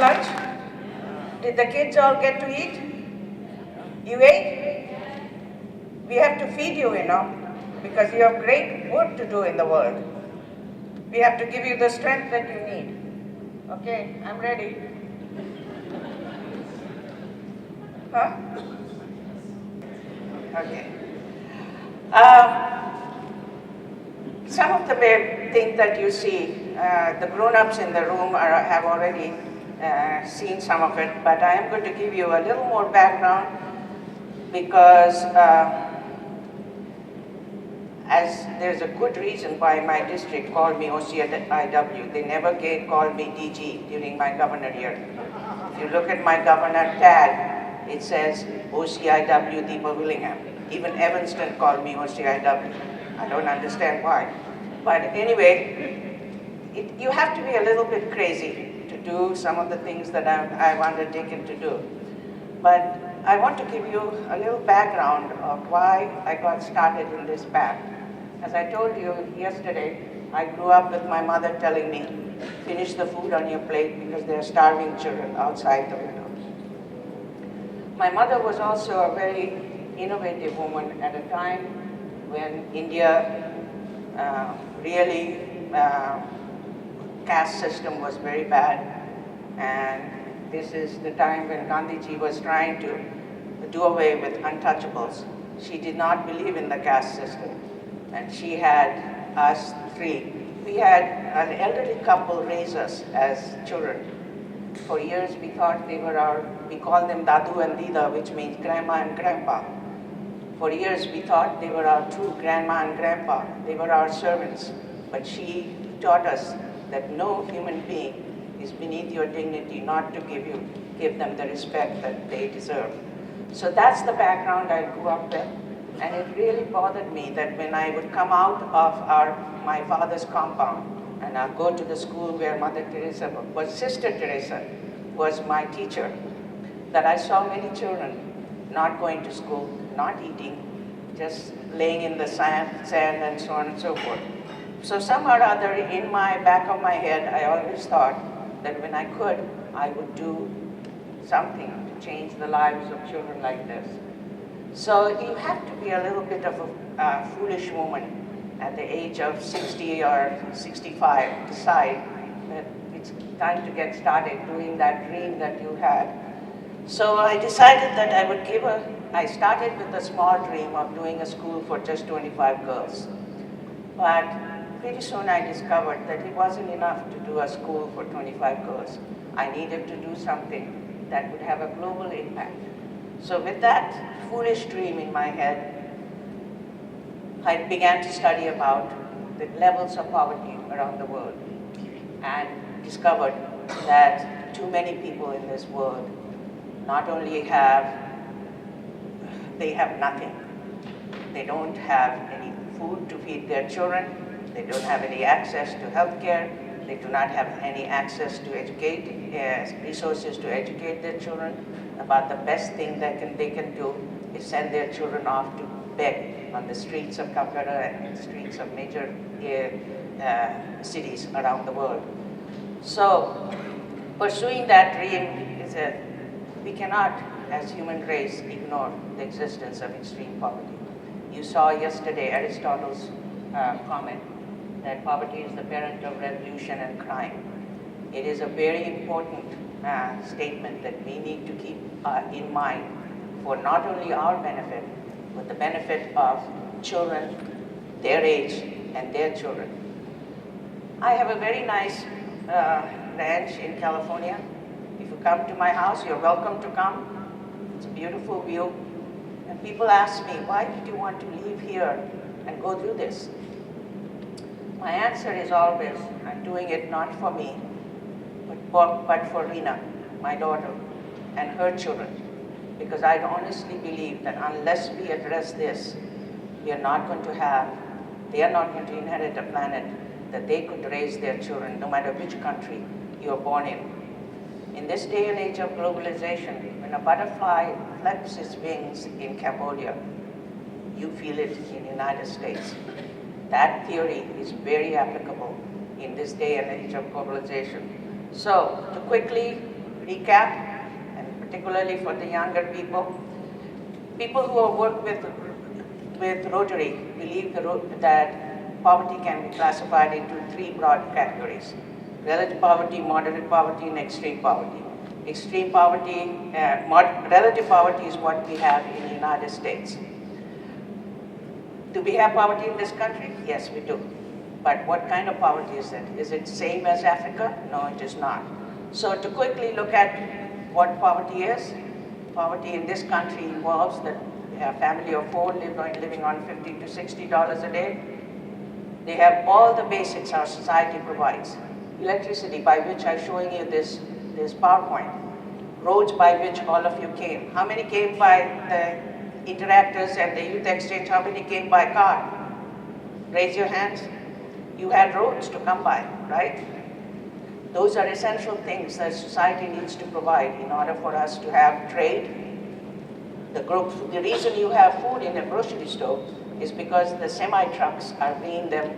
lunch? Did the kids all get to eat? You ate? We have to feed you, because you have great work to do in the world. We have to give you the strength that you need. Okay, I'm ready. Huh? Okay. Some of the things that you see, the grown-ups in the room have already seen some of it, but I am going to give you a little more background because as there's a good reason why my district called me OCIW. They never called me DG during my governor year. If you look at my governor tag, it says OCIW Deepa Willingham. Even Evanston called me OCIW. I don't understand why. But anyway, you have to be a little bit crazy to do some of the things that I've undertaken to do. But I want to give you a little background of why I got started in this path. As I told you yesterday, I grew up with my mother telling me, finish the food on your plate because there are starving children outside the windows. My mother was also a very innovative woman at a time when India caste system was very bad, and this is the time when Gandhiji was trying to do away with untouchables. She did not believe in the caste system, and she had us three. We had an elderly couple raise us as children. For years we thought we called them Dadu and Dida, which means grandma and grandpa. For years we thought they were our true grandma and grandpa. They were our servants. But she taught us that no human being is beneath your dignity not to give them the respect that they deserve. So that's the background I grew up with. And it really bothered me that when I would come out of my father's compound and I'd go to the school where Sister Teresa was my teacher, that I saw many children not going to school, not eating, just laying in the sand and so on and so forth. So somehow or other, in my back of my head, I always thought that when I could, I would do something to change the lives of children like this. So you have to be a little bit of a foolish woman at the age of 60 or 65, decide that it's time to get started doing that dream that you had. So I decided that I started with a small dream of doing a school for just 25 girls. But pretty soon I discovered that it wasn't enough to do a school for 25 girls. I needed to do something that would have a global impact. So with that foolish dream in my head, I began to study about the levels of poverty around the world and discovered that too many people in this world not only have nothing. They don't have any food to feed their children. They don't have any access to health care. They do not have any access to resources to educate their children. About the best thing they can do is send their children off to beg on the streets of Calcutta and the streets of major cities around the world. So pursuing that dream is that we cannot, as human race, ignore the existence of extreme poverty. You saw yesterday Aristotle's comment that poverty is the parent of revolution and crime. It is a very important statement that we need to keep in mind for not only our benefit, but the benefit of children, their age, and their children. I have a very nice ranch in California. If you come to my house, you're welcome to come. It's a beautiful view. And people ask me, why did you want to leave here and go through this? My answer is always, I'm doing it not for me, but for Rina, my daughter, and her children. Because I honestly believe that unless we address this, they are not going to inherit a planet that they could raise their children, no matter which country you are born in. In this day and age of globalization, when a butterfly flaps its wings in Cambodia, you feel it in the United States. That theory is very applicable in this day and age of globalization. So, to quickly recap, and particularly for the younger people. People who have worked with Rotary believe that poverty can be classified into 3 broad categories: relative poverty, moderate poverty, and extreme poverty. Extreme poverty, relative poverty is what we have in the United States. Do we have poverty in this country? Yes, we do. But what kind of poverty is it? Is it same as Africa? No, it is not. So to quickly look at what poverty is, poverty in this country involves that a family of 4 living on $50 to $60 a day. They have all the basics our society provides. Electricity, by which I'm showing you this PowerPoint. Roads, by which all of you came. How many came by the interactors and the youth exchange? How many came by car? Raise your hands. You had roads to come by, right? Those are essential things that society needs to provide in order for us to have trade. The reason you have food in a grocery store is because the semi-trucks are bringing them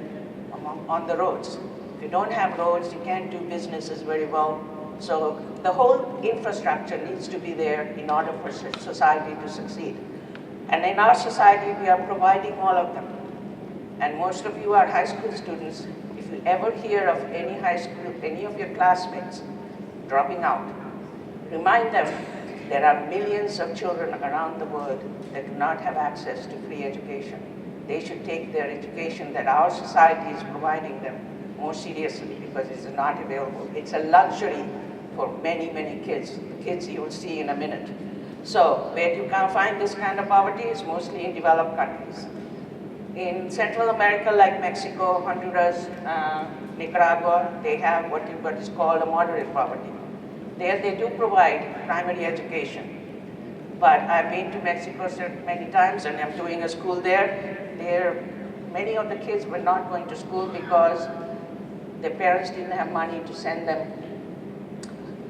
on the roads. If you don't have roads, you can't do businesses very well. So the whole infrastructure needs to be there in order for society to succeed. And in our society, we are providing all of them. And most of you are high school students. If you ever hear of any high school, any of your classmates dropping out, remind them there are millions of children around the world that do not have access to free education. They should take their education that our society is providing them more seriously because it's not available. It's a luxury for many, many kids, the kids you will see in a minute. So where you can find this kind of poverty is mostly in developed countries. In Central America, like Mexico, Honduras, Nicaragua, they have what is called a moderate poverty. There they do provide primary education. But I've been to Mexico many times and I'm doing a school there. Many of the kids were not going to school because their parents didn't have money to send them.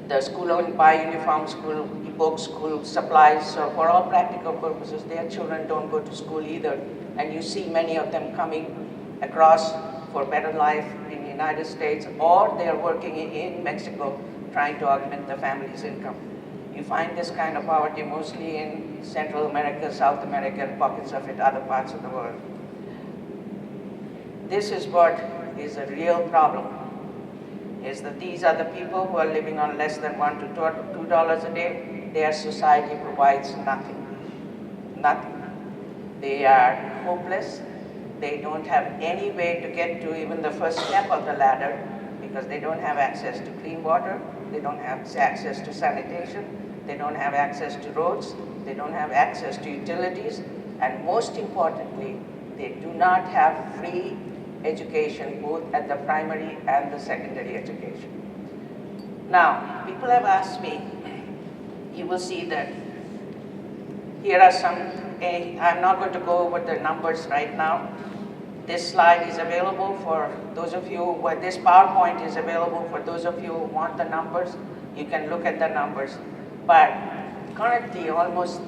The school only buy uniform, school books, school supplies. So for all practical purposes, their children don't go to school either. And you see many of them coming across for better life in the United States, or they're working in Mexico trying to augment the family's income. You find this kind of poverty mostly in Central America, South America, and pockets of it, other parts of the world. This is what is a real problem, is that these are the people who are living on less than $1 to $2 a day. Their society provides nothing, nothing. They are hopeless. They don't have any way to get to even the first step of the ladder because they don't have access to clean water. They don't have access to sanitation. They don't have access to roads. They don't have access to utilities. And most importantly, they do not have free education, both at the primary and the secondary education. Now, people have asked me, you will see that here are some, I'm not going to go over the numbers right now. This slide is available for those of you, this PowerPoint is available for those of you who want the numbers. You can look at the numbers. But currently, almost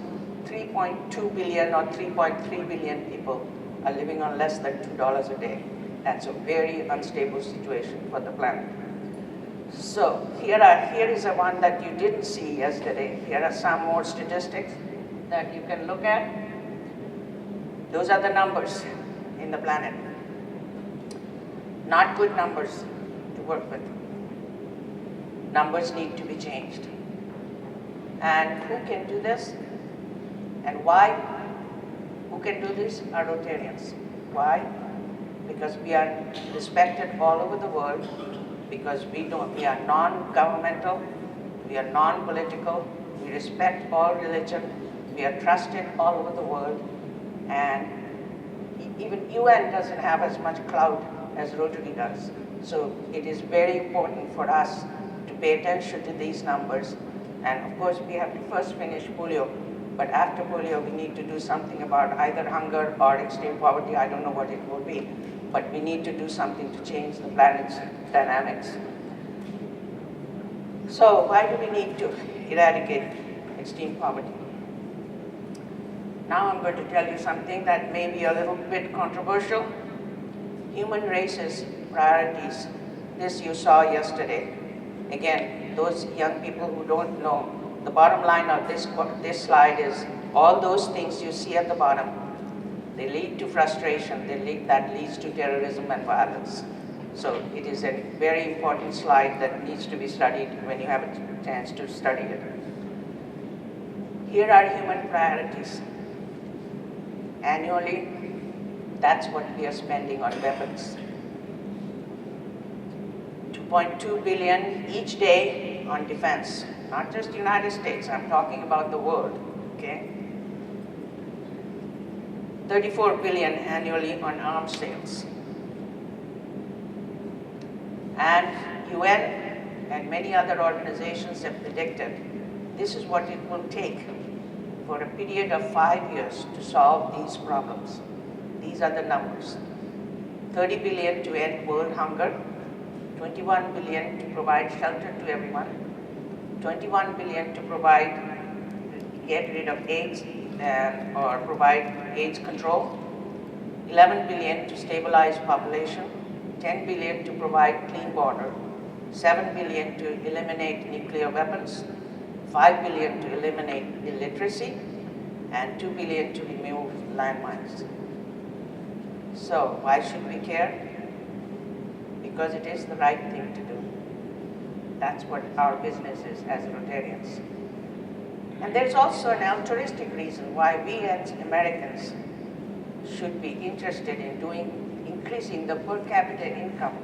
3.2 billion or 3.3 billion people are living on less than $2 a day. That's a very unstable situation for the planet. So here is a one that you didn't see yesterday. Here are some more statistics that you can look at. Those are the numbers in the planet. Not good numbers to work with. Numbers need to be changed. And who can do this? And why? Who can do this? Are Rotarians. Why? Because we are respected all over the world, because we are non-governmental, we are non-political, we respect all religion, we are trusted all over the world, and even UN doesn't have as much clout as Rotary does. So it is very important for us to pay attention to these numbers. And of course, we have to first finish polio. But after polio, we need to do something about either hunger or extreme poverty. I don't know what it will be. But we need to do something to change the planet's dynamics. So why do we need to eradicate extreme poverty? Now I'm going to tell you something that may be a little bit controversial. Human races, priorities. This you saw yesterday. Again, those young people who don't know, the bottom line of this slide is all those things you see at the bottom, they lead to frustration, that leads to terrorism and violence. So it is a very important slide that needs to be studied when you have a chance to study it. Here are human priorities. Annually, that's what we are spending on weapons. 2.2 billion each day on defense, not just the United States, I'm talking about the world, okay? 34 billion annually on arms sales. And UN and many other organizations have predicted this is what it will take for a period of 5 years to solve these problems. These are the numbers. 30 billion to end world hunger, 21 billion to provide shelter to everyone, 21 billion to get rid of AIDS or provide AIDS control, 11 billion to stabilize population, 10 billion to provide clean water, 7 billion to eliminate nuclear weapons, 5 billion to eliminate illiteracy, and 2 billion to remove landmines. So why should we care? Because it is the right thing to do. That's what our business is as Rotarians. And there's also an altruistic reason why we as Americans should be interested in increasing the per capita income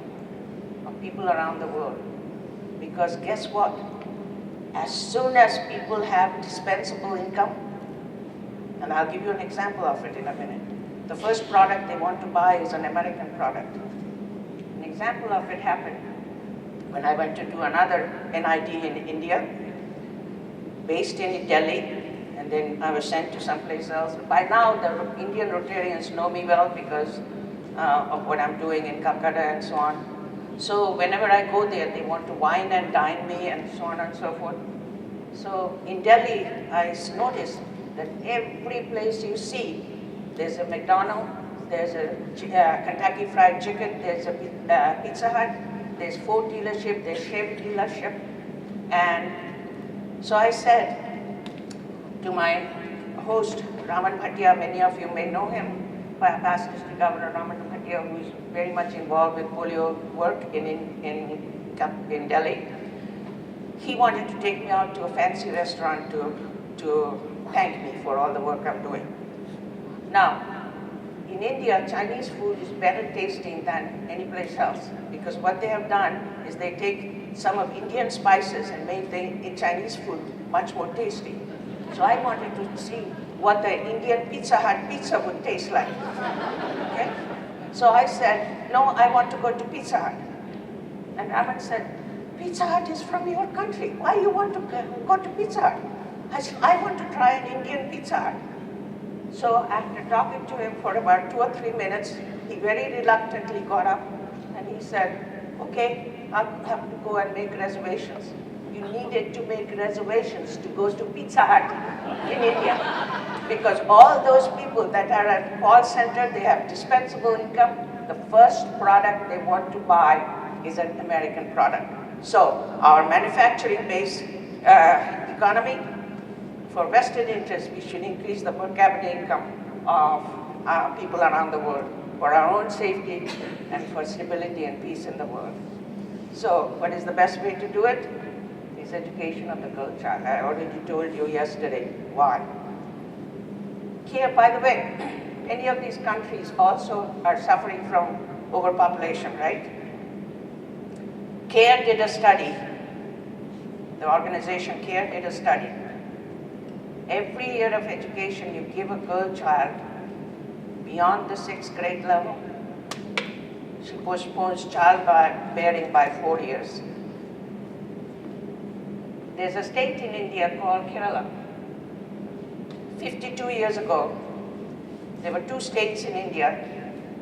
of people around the world. Because guess what? As soon as people have dispensable income, and I'll give you an example of it in a minute, the first product they want to buy is an American product. An example of it happened when I went to do another NID in India, based in Delhi, and then I was sent to someplace else. By now, the Indian Rotarians know me well because of what I'm doing in Calcutta and so on. So whenever I go there, they want to wine and dine me and so on and so forth. So in Delhi, I noticed that every place you see, there's a McDonald's, there's a Kentucky Fried Chicken, there's a Pizza Hut, there's Ford dealership, there's Chevy dealership. And so I said to my host, Raman Bhatia, many of you may know him, past district governor Raman Bhatia, who is very much involved with polio work in Delhi. He wanted to take me out to a fancy restaurant to thank me for all the work I'm doing. Now, in India, Chinese food is better tasting than any place else because what they have done is they take some of Indian spices and make the Chinese food much more tasty. So I wanted to see what the Indian Pizza Hut pizza would taste like. Okay? So I said, no, I want to go to Pizza Hut. And Raman said, Pizza Hut is from your country. Why you want to go to Pizza Hut? I said, I want to try an Indian Pizza Hut. So after talking to him for about 2 or 3 minutes, he very reluctantly got up and he said, okay, I'll have to go and make reservations. You needed to make reservations to go to Pizza Hut in India. Because all those people that are at call center, they have dispensable income. The first product they want to buy is an American product. So our manufacturing-based economy, for vested interests, we should increase the per capita income of people around the world for our own safety and for stability and peace in the world. So what is the best way to do it? Is education of the girl child. I already told you yesterday why. Here, by the way, many of these countries also are suffering from overpopulation, right? CARE did a study. The organization CARE did a study. Every year of education you give a girl child beyond the 6th grade level, she postpones childbearing by 4 years. There's a state in India called Kerala. 52 years ago, there were 2 states in India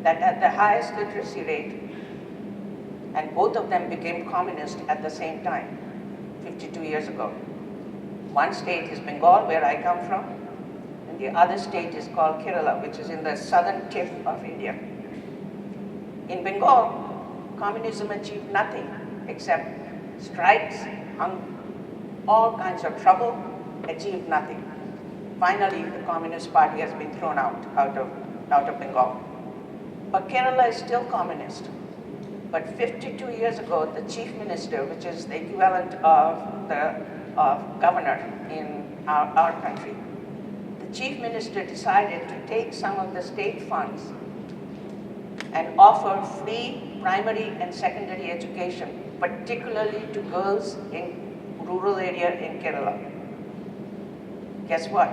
that had the highest literacy rate, and both of them became communist at the same time, 52 years ago. One state is Bengal, where I come from, and the other state is called Kerala, which is in the southern tip of India. In Bengal, communism achieved nothing except strikes, all kinds of trouble, achieved nothing. Finally, the Communist Party has been thrown out of Bengal. But Kerala is still communist. But 52 years ago, the chief minister, which is the equivalent of governor in our country, the chief minister decided to take some of the state funds and offer free primary and secondary education, particularly to girls in rural area in Kerala. Guess what?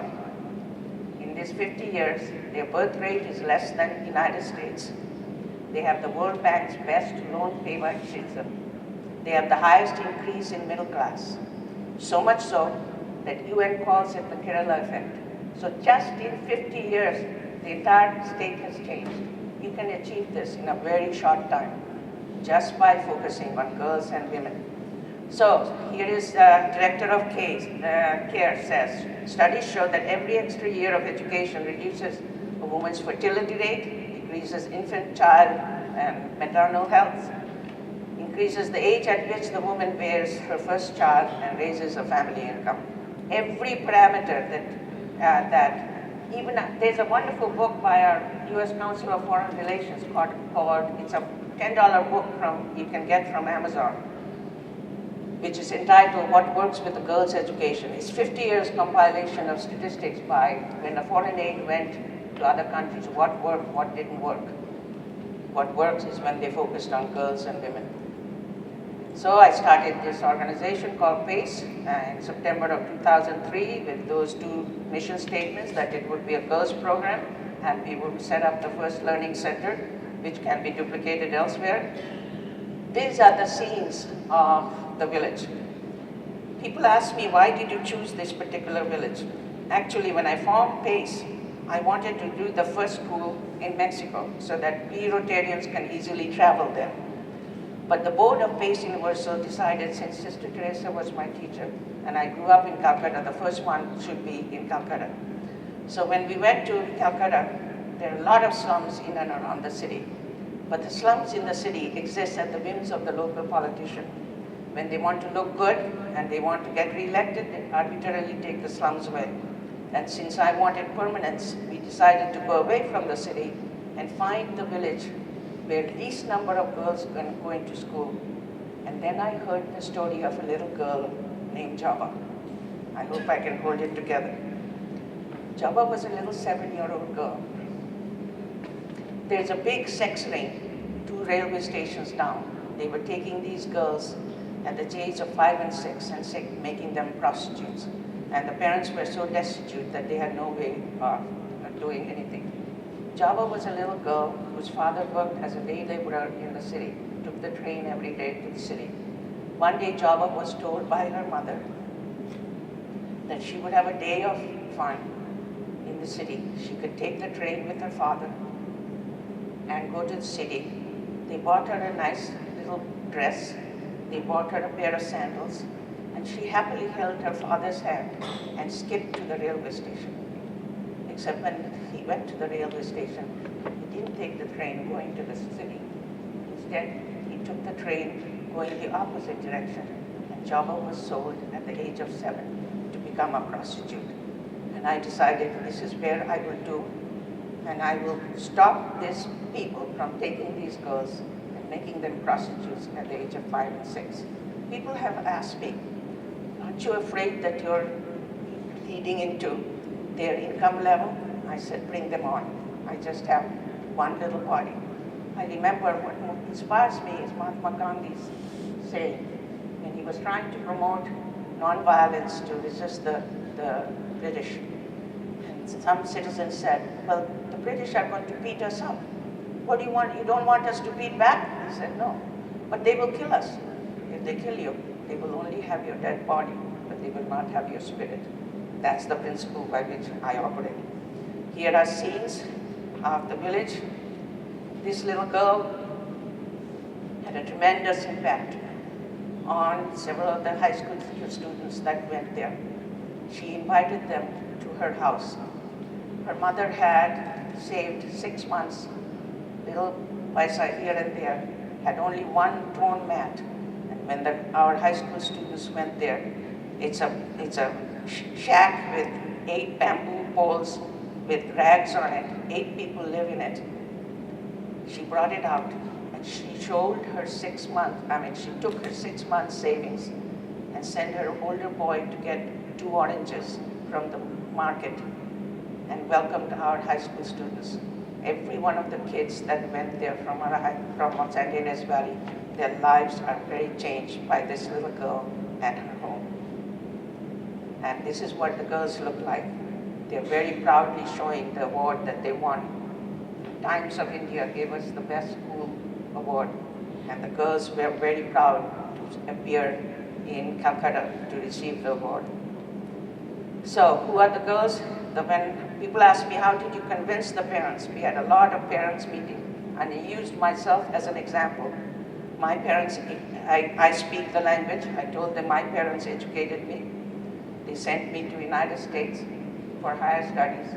In these 50 years, their birth rate is less than the United States. They have the World Bank's best loan payback system. They have the highest increase in middle class. So much so that UN calls it the Kerala effect. So just in 50 years, the entire state has changed. You can achieve this in a very short time, just by focusing on girls and women. So here is the director of care says, studies show that every extra year of education reduces a woman's fertility rate, decreases infant, child, and maternal health, increases the age at which the woman bears her first child, and raises her family income. Every parameter there's a wonderful book by our U.S. Council of Foreign Relations called it's a $10 book you can get from Amazon, which is entitled What Works with the Girls' Education. It's 50 years compilation of statistics by when the foreign aid went to other countries, what worked, what didn't work. What works is when they focused on girls and women. So I started this organization called PACE in September of 2003 with those two mission statements that it would be a girls program and we would set up the first learning center which can be duplicated elsewhere. These are the scenes of the village. People ask me, why did you choose this particular village? Actually, when I formed PACE, I wanted to do the first school in Mexico so that we Rotarians can easily travel there. But the board of PACE Universal decided, since Sister Teresa was my teacher, and I grew up in Calcutta, the first one should be in Calcutta. So when we went to Calcutta, there are a lot of slums in and around the city. But the slums in the city exist at the whims of the local politician. When they want to look good and they want to get re-elected, they arbitrarily take the slums away. And since I wanted permanence, we decided to go away from the city and find the village where least number of girls were going to school. And then I heard the story of a little girl named Java. I hope I can hold it together. Java was a little 7-year-old girl. There's a big sex ring 2 railway stations down. They were taking these girls at the age of 5 and 6 and making them prostitutes. And the parents were so destitute that they had no way of doing anything. Java was a little girl whose father worked as a day laborer in the city, took the train every day to the city. One day Java was told by her mother that she would have a day of fun in the city. She could take the train with her father and go to the city. They bought her a nice little dress. They bought her a pair of sandals. And she happily held her father's hand and skipped to the railway station. Except when he went to the railway station, he didn't take the train going to the city. Instead, he took the train going the opposite direction. And Java was sold at the age of 7 to become a prostitute. And I decided this is where I will do, and I will stop these people from taking these girls and making them prostitutes at the age of 5 and 6. People have asked me, aren't you afraid that you're leading into their income level? I said, bring them on. I just have one little body. I remember what inspires me is Mahatma Gandhi's saying, when he was trying to promote non-violence to resist the British. And some citizens said, well, the British are going to beat us up. What do you want? You don't want us to beat back? He said, no. But they will kill us. If they kill you, they will only have your dead body, but they will not have your spirit. That's the principle by which I operate. Here are scenes of the village. This little girl had a tremendous impact on several of the high school students that went there. She invited them to her house. Her mother had saved 6 months, little paisa here and there, had only one torn mat, and when our high school students went there, it's a shack with 8 bamboo poles with rags on it. 8 people live in it. She brought it out and she showed her she took her 6 months savings and sent her older boy to get 2 oranges from the market and welcomed our high school students. Every one of the kids that went there from San Ynez Valley, their lives are very changed by this little girl at her home. And this is what the girls look like. They're very proudly showing the award that they won. Times of India gave us the Best School Award, and the girls were very proud to appear in Calcutta to receive the award. So, who are the girls? When people ask me, how did you convince the parents? We had a lot of parents meeting, and I used myself as an example. My parents, I speak the language. I told them my parents educated me. They sent me to United States for higher studies.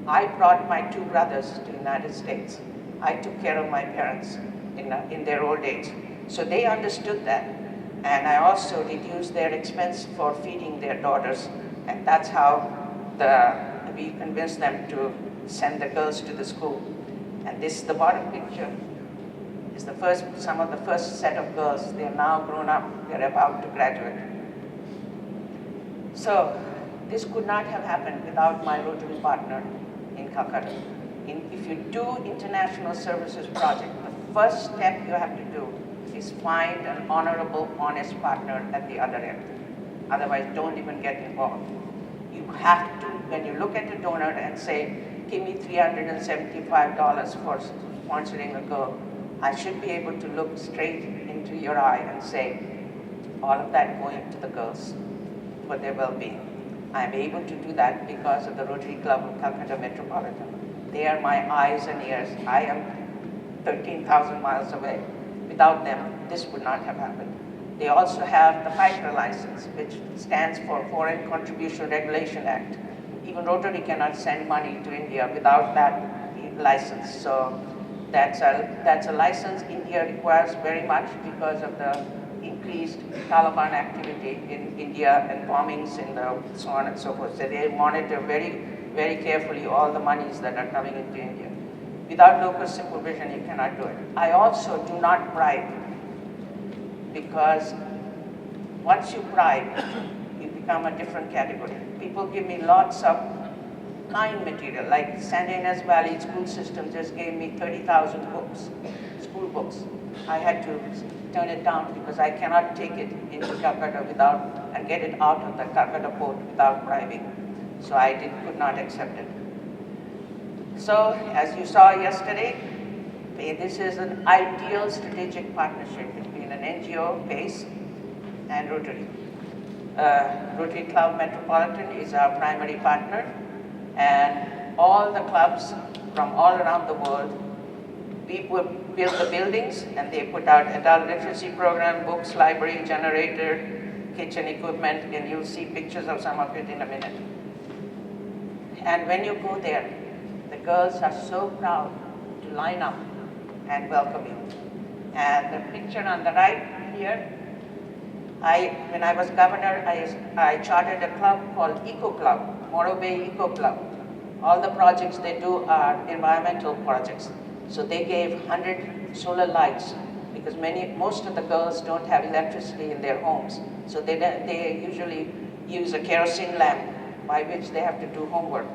I brought my 2 brothers to United States. I took care of my parents in their old age. So they understood that. And I also reduced their expense for feeding their daughters. And that's how we convinced them to send the girls to the school. And this, the bottom picture, is some of the first set of girls. They're now grown up. They're about to graduate. So this could not have happened without my Rotary partner in Calcutta. If you do international services project, the first step you have to do is find an honorable, honest partner at the other end. Otherwise, don't even get involved. You have to, when you look at a donor and say, give me $375 for sponsoring a girl, I should be able to look straight into your eye and say, all of that going to the girls for their well-being. I am able to do that because of the Rotary Club of Calcutta Metropolitan. They are my eyes and ears. I am 13,000 miles away. Without them, this would not have happened. They also have the FICRA license, which stands for Foreign Contribution Regulation Act. Even Rotary cannot send money to India without that license. So that's a license India requires very much because of the increased Taliban activity in India and bombings and so on and so forth. So they monitor very, very carefully all the monies that are coming into India. Without local supervision, you cannot do it. I also do not bribe, because once you bribe, you become a different category. People give me lots of kind material, like San Ynez Valley school system just gave me 30,000 books, school books. I had to turn it down because I cannot take it into Calcutta and get it out of the Calcutta port without bribing. So I could not accept it. So as you saw yesterday, this is an ideal strategic partnership between an NGO, PACE, and Rotary. Rotary Club Metropolitan is our primary partner, and all the clubs from all around the world, we build the buildings, and they put out adult literacy program, books, library, generator, kitchen equipment, and you'll see pictures of some of it in a minute. And when you go there, the girls are so proud to line up and welcome you. And the picture on the right here, when I was governor, I chartered a club called Eco Club, Morro Bay Eco Club. All the projects they do are environmental projects. So they gave 100 solar lights because most of the girls don't have electricity in their homes. So they usually use a kerosene lamp by which they have to do homework.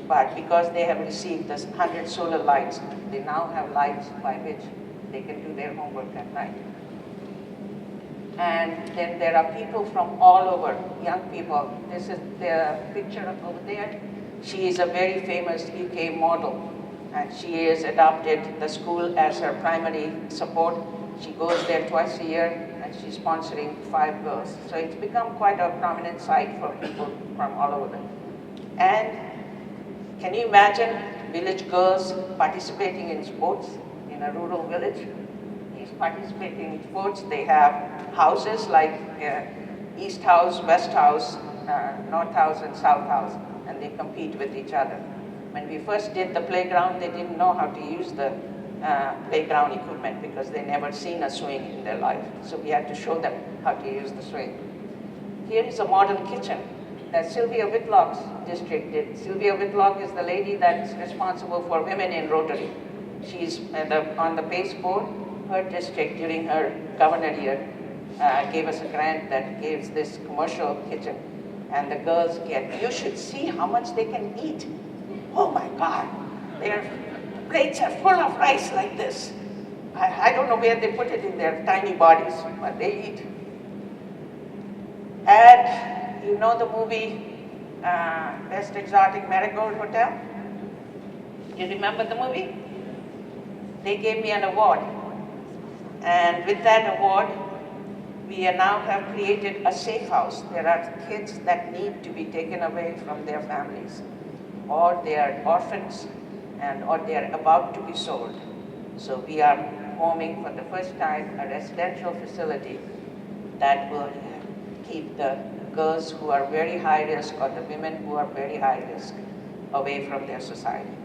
But because they have received this 100 solar lights, they now have lights by which they can do their homework at night. And then there are people from all over, young people. This is the picture over there. She is a very famous UK model, and she has adopted the school as her primary support. She goes there twice a year, and she's sponsoring 5 girls. So it's become quite a prominent site for people from all over. And can you imagine village girls participating in sports in a rural village? These participating in sports, they have houses like East House, West House, North House, and South House, and they compete with each other. When we first did the playground, they didn't know how to use the playground equipment because they never seen a swing in their life. So we had to show them how to use the swing. Here is a model kitchen that Sylvia Whitlock's district did. Sylvia Whitlock is the lady that's responsible for women in Rotary. She's on the PACE board. Her district, during her governor year, gave us a grant that gives this commercial kitchen. And the girls you should see how much they can eat. Oh my God, their plates are full of rice like this. I don't know where they put it in their tiny bodies, but they eat. And you know the movie Best Exotic Marigold Hotel? You remember the movie? They gave me an award. And with that award, we now have created a safe house. There are kids that need to be taken away from their families, or they are orphans, or they are about to be sold. So we are forming for the first time a residential facility that will keep the girls who are very high risk or the women who are very high risk away from their society.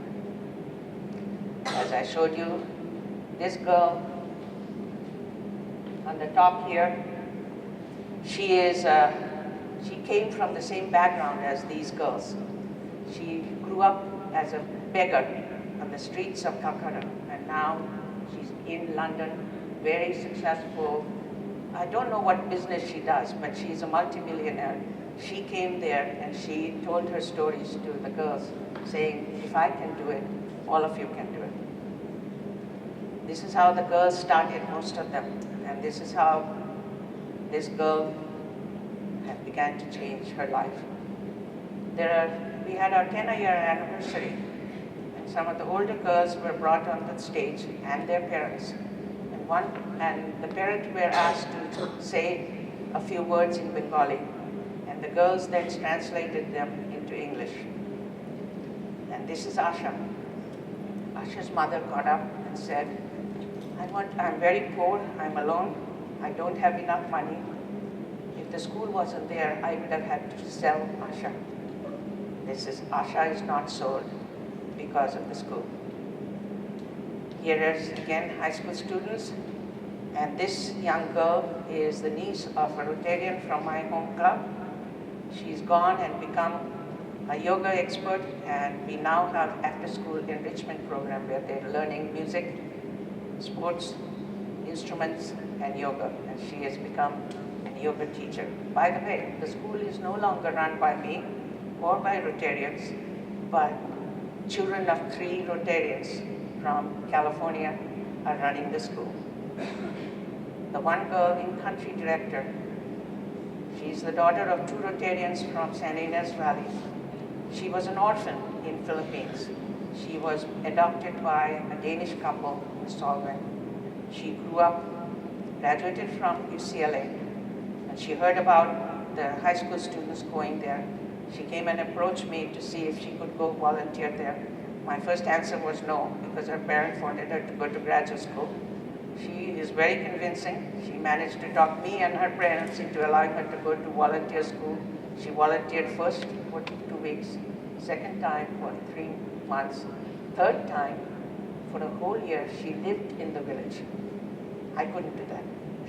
As I showed you, this girl on the top here, she came from the same background as these girls. She grew up as a beggar on the streets of Calcutta, and now she's in London, very successful. I don't know what business she does, but she's a multimillionaire. She came there and she told her stories to the girls, saying, if I can do it, all of you can do it. This is how the girls started, most of them, and this is how this girl began to change her life. We had our 10-year anniversary, and some of the older girls were brought on the stage, and their parents. And the parents were asked to say a few words in Bengali, and the girls then translated them into English. And this is Asha. Asha's mother got up and said, I'm very poor, I'm alone, I don't have enough money. If the school wasn't there, I would have had to sell Asha. This is Asha is not sold because of the school. Here is again high school students, and this young girl is the niece of a Rotarian from my home club. She's gone and become a yoga expert, and we now have after-school enrichment program where they're learning music, sports, instruments, and yoga, and she has become a yoga teacher. By the way, the school is no longer run by me or by Rotarians, but children of 3 Rotarians from California are running the school. The one girl in country director, she's the daughter of 2 Rotarians from San Ynez Valley. She was an orphan in Philippines. She was adopted by a Danish couple, Solvent. She grew up, graduated from UCLA, and she heard about the high school students going there. She came and approached me to see if she could go volunteer there. My first answer was no, because her parents wanted her to go to graduate school. She is very convincing. She managed to talk me and her parents into allowing her to go to volunteer school. She volunteered first for 2 weeks, second time for 3 months, third time for a whole year she lived in the village. I couldn't do that.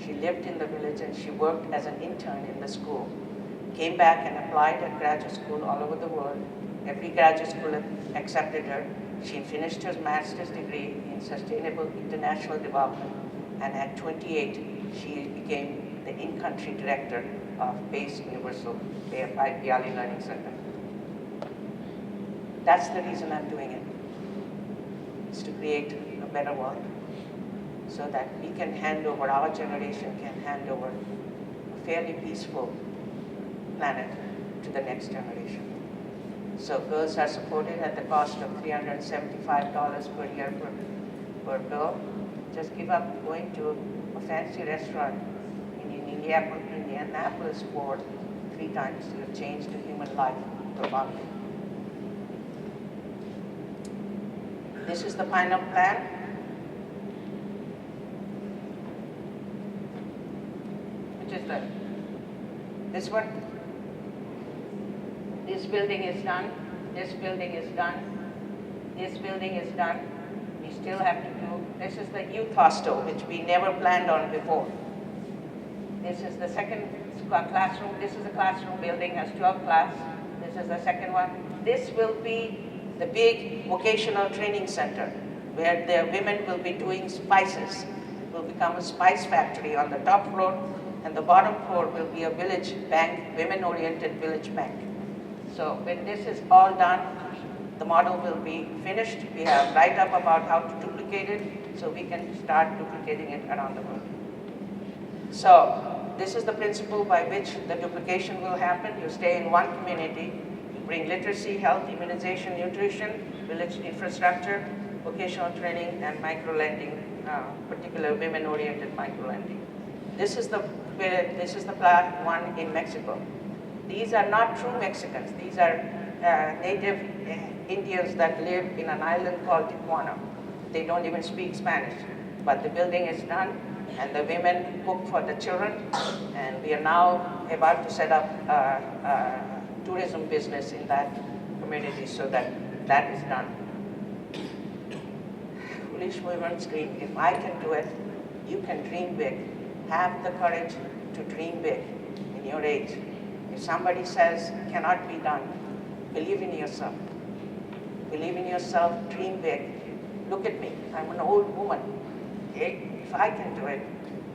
She lived in the village and she worked as an intern in the school. Came back and applied at graduate school all over the world. Every graduate school accepted her. She finished her master's degree in sustainable international development, and at 28, she became the in-country director of PACE Universal Bialy Learning Center. That's the reason I'm doing it. It's to create a better world so that we can hand over, our generation can hand over a fairly peaceful planet to the next generation. So girls are supported at the cost of $375 per year per girl. Just give up going to a fancy restaurant in Indianapolis for 3 times. You've changed a human life profoundly. This is the final plan. Which is this one. This building is done. This building is done. This building is done. We still have to do, this is the youth hostel, which we never planned on before. This is the second classroom. This is the classroom building, has 12 class. This is the second one. This will be the big vocational training center where the women will be doing spices. It will become a spice factory on the top floor, and the bottom floor will be a village bank, women-oriented village bank. So when this is all done, the model will be finished. We have write-up about how to duplicate it, so we can start duplicating it around the world. So this is the principle by which the duplication will happen. You stay in one community, you bring literacy, health, immunization, nutrition, village infrastructure, vocational training, and micro-lending, particular women-oriented micro-lending. This is the plant one in Mexico. These are not true Mexicans. These are native Indians that live in an island called Tijuana. They don't even speak Spanish, but the building is done, and the women cook for the children, and we are now about to set up a tourism business in that community so that that is done. Foolish women's dream. If I can do it, you can dream big. Have the courage to dream big in your age. If somebody says it cannot be done, believe in yourself. Believe in yourself, dream big. Look at me, I'm an old woman. Okay? If I can do it,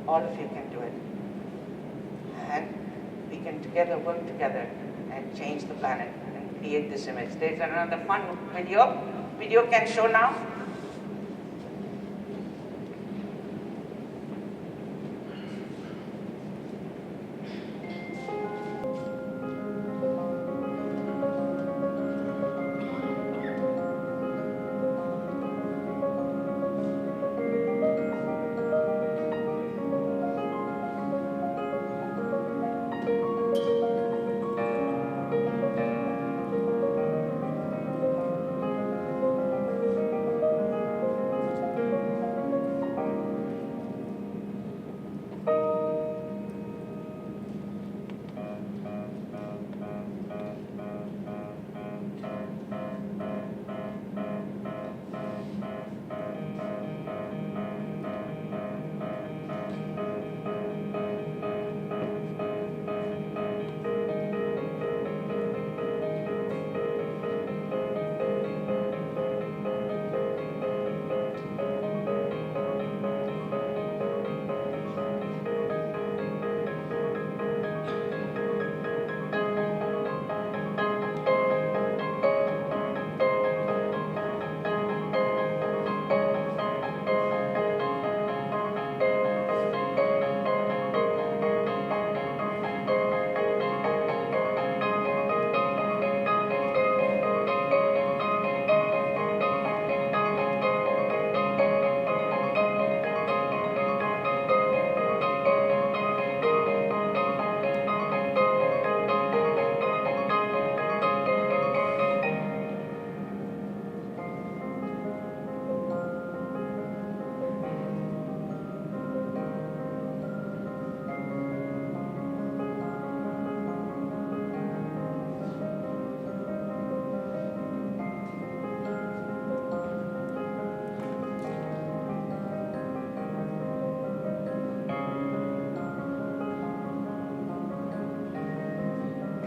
all of you can do it. And we can together work together and change the planet and create this image. There's another fun video. Video can show now.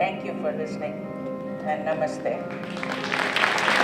Thank you for listening, and namaste.